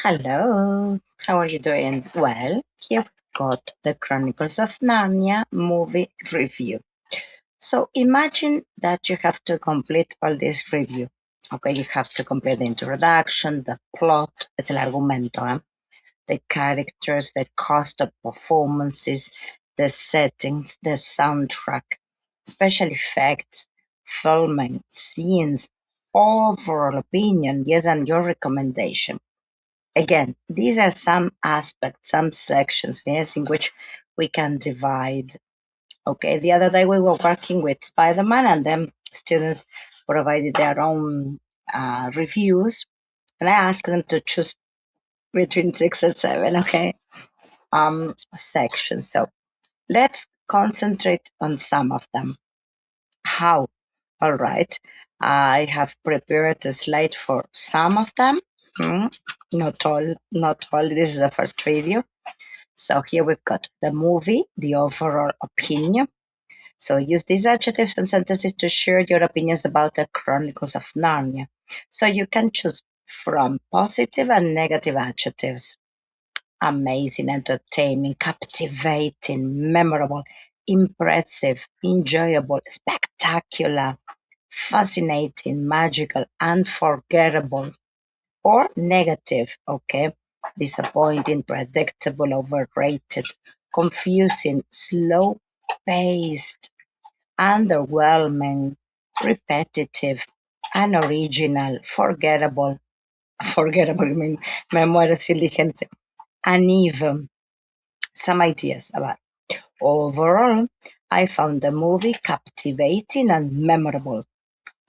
Hello, how are you doing? Well, here we've got the Chronicles of Narnia movie review. So imagine that you have to complete all this review. Okay, you have to complete the introduction, the plot, es el argumento, the characters, the cast of performances, the settings, the soundtrack, special effects, filming, scenes, overall opinion, yes, and your recommendation. Again, these are some aspects, some sections, yes, in which we can divide. Okay, the other day we were working with Spider-Man, and then students provided their own reviews, and I asked them to choose between 6 or 7, okay, sections. So let's concentrate on some of them. How? All right, I have prepared a slide for some of them. Hmm, Not all, not all. This is the first review. So here we've got the movie, the overall opinion. So use these adjectives and sentences to share your opinions about the Chronicles of Narnia. So you can choose from positive and negative adjectives. Amazing, entertaining, captivating, memorable, impressive, enjoyable, spectacular, fascinating, magical, unforgettable, or negative, okay? Disappointing, predictable, overrated, confusing, slow paced, underwhelming, repetitive, unoriginal, forgettable. Forgettable, I mean, me muero si eligen uneven. Some ideas about overall, I found the movie captivating and memorable.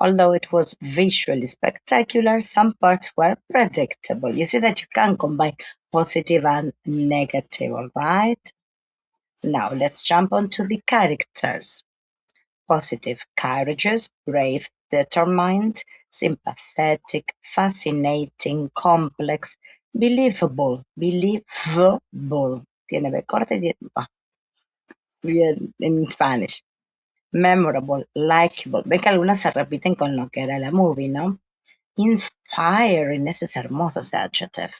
Although it was visually spectacular, some parts were predictable. You see that you can combine positive and negative, all right? Now let's jump onto the characters. Positive, courageous, brave, determined, sympathetic, fascinating, complex, believable. Tiene B corta y tiene bien en Spanish. Memorable, likable. Ven que algunos se repiten con lo que era la movie, ¿no? Inspiring, ese es hermoso ese adjective.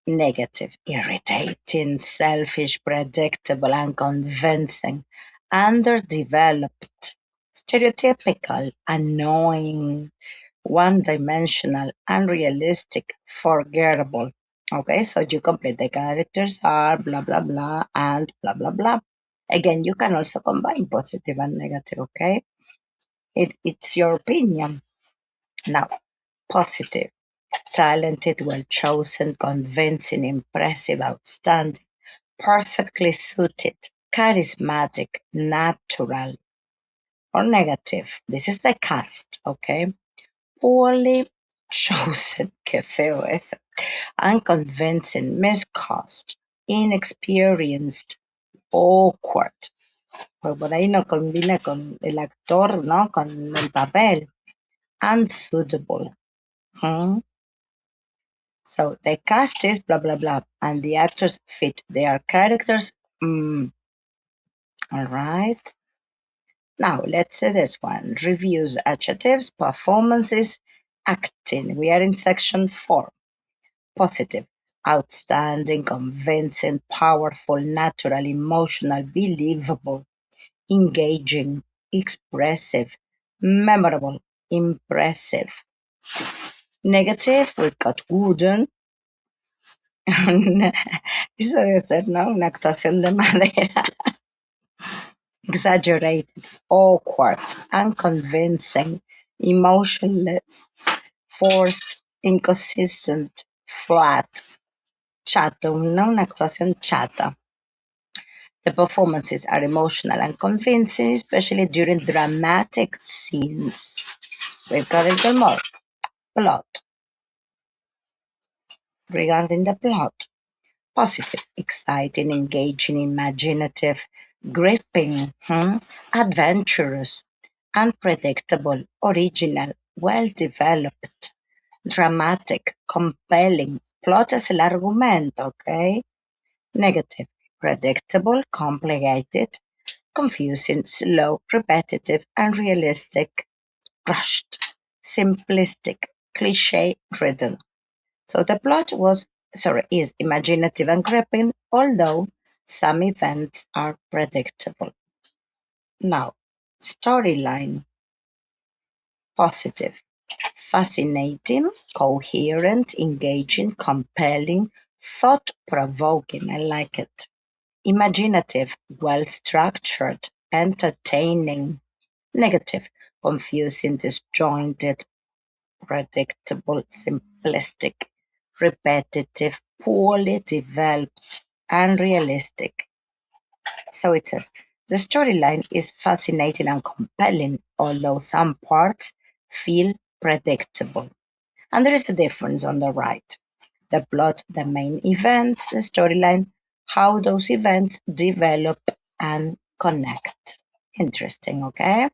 Negative, irritating, selfish, predictable, unconvincing, underdeveloped, stereotypical, annoying, one-dimensional, unrealistic, forgettable. Okay, so you complete the characters are blah blah blah and blah blah blah. Again, you can also combine positive and negative, okay? It's your opinion. Now, positive, talented, well chosen, convincing, impressive, outstanding, perfectly suited, charismatic, natural, or negative. This is the cast, okay? Poorly chosen, qué feo eso, unconvincing, miscast, inexperienced, awkward. Pues por ahí no combina con el actor, ¿no? Con el papel. Unsuitable. Hmm? So the cast is blah blah blah, and the actors fit their characters. All right. Now let's say this one: reviews, adjectives, performances, acting. We are in section 4. Positive, outstanding, convincing, powerful, natural, emotional, believable, engaging, expressive, memorable, impressive. Negative, we've got wooden. Eso debe ser, ¿no? Una actuación de madera. Exaggerated, awkward, unconvincing, emotionless, forced, inconsistent, flat, chato, ¿no? Una actuación chata. The performances are emotional and convincing, especially during dramatic scenes. We've got a little more. Plot. Regarding the plot, positive, exciting, engaging, imaginative, gripping, adventurous, unpredictable, original, well-developed, dramatic, compelling. Plot es el argumento, okay? Negative, predictable, complicated, confusing, slow, repetitive, unrealistic, rushed, simplistic, cliche-ridden. So the plot is imaginative and gripping, although some events are predictable. Now, storyline, positive, fascinating, coherent, engaging, compelling, thought provoking. I like it. Imaginative, well structured, entertaining. Negative, confusing, disjointed, predictable, simplistic, repetitive, poorly developed, unrealistic. So it says the storyline is fascinating and compelling, although some parts feel predictable. And there is a difference on the right. The plot, the main events, the storyline, how those events develop and connect. Interesting, okay?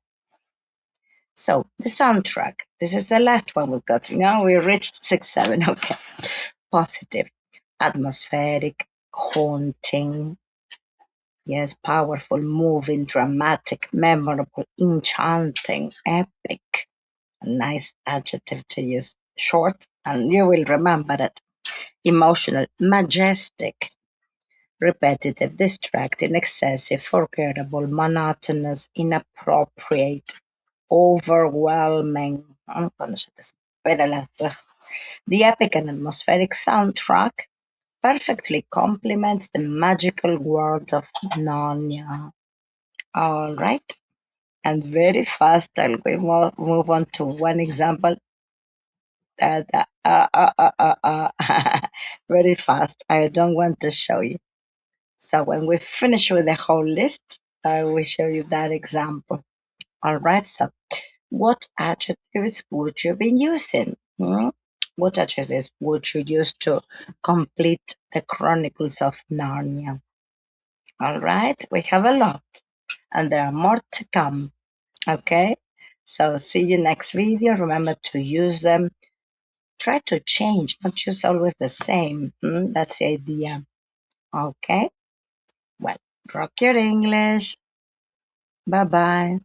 So the soundtrack. This is the last one we've got. Now we reached 6, 7. Okay. Positive, atmospheric, haunting. Yes, powerful, moving, dramatic, memorable, enchanting, epic. A nice adjective to use. Short, and you will remember it. Emotional, majestic, repetitive, distracting, excessive, forgettable, monotonous, inappropriate, overwhelming. I'm gonna shut this. Ugh. The epic and atmospheric soundtrack perfectly complements the magical world of Narnia. All right, and very fast, I'll move on to one example. Very fast. I don't want to show you. So when we finish with the whole list, I will show you that example. All right. So what adjectives would you be using? What adjectives would you use to complete the Chronicles of Narnia? All right. We have a lot, and there are more to come. Okay. So see you next video. Remember to use them. Try to change, not use always the same. That's the idea. Okay. Well, rock your English. Bye bye.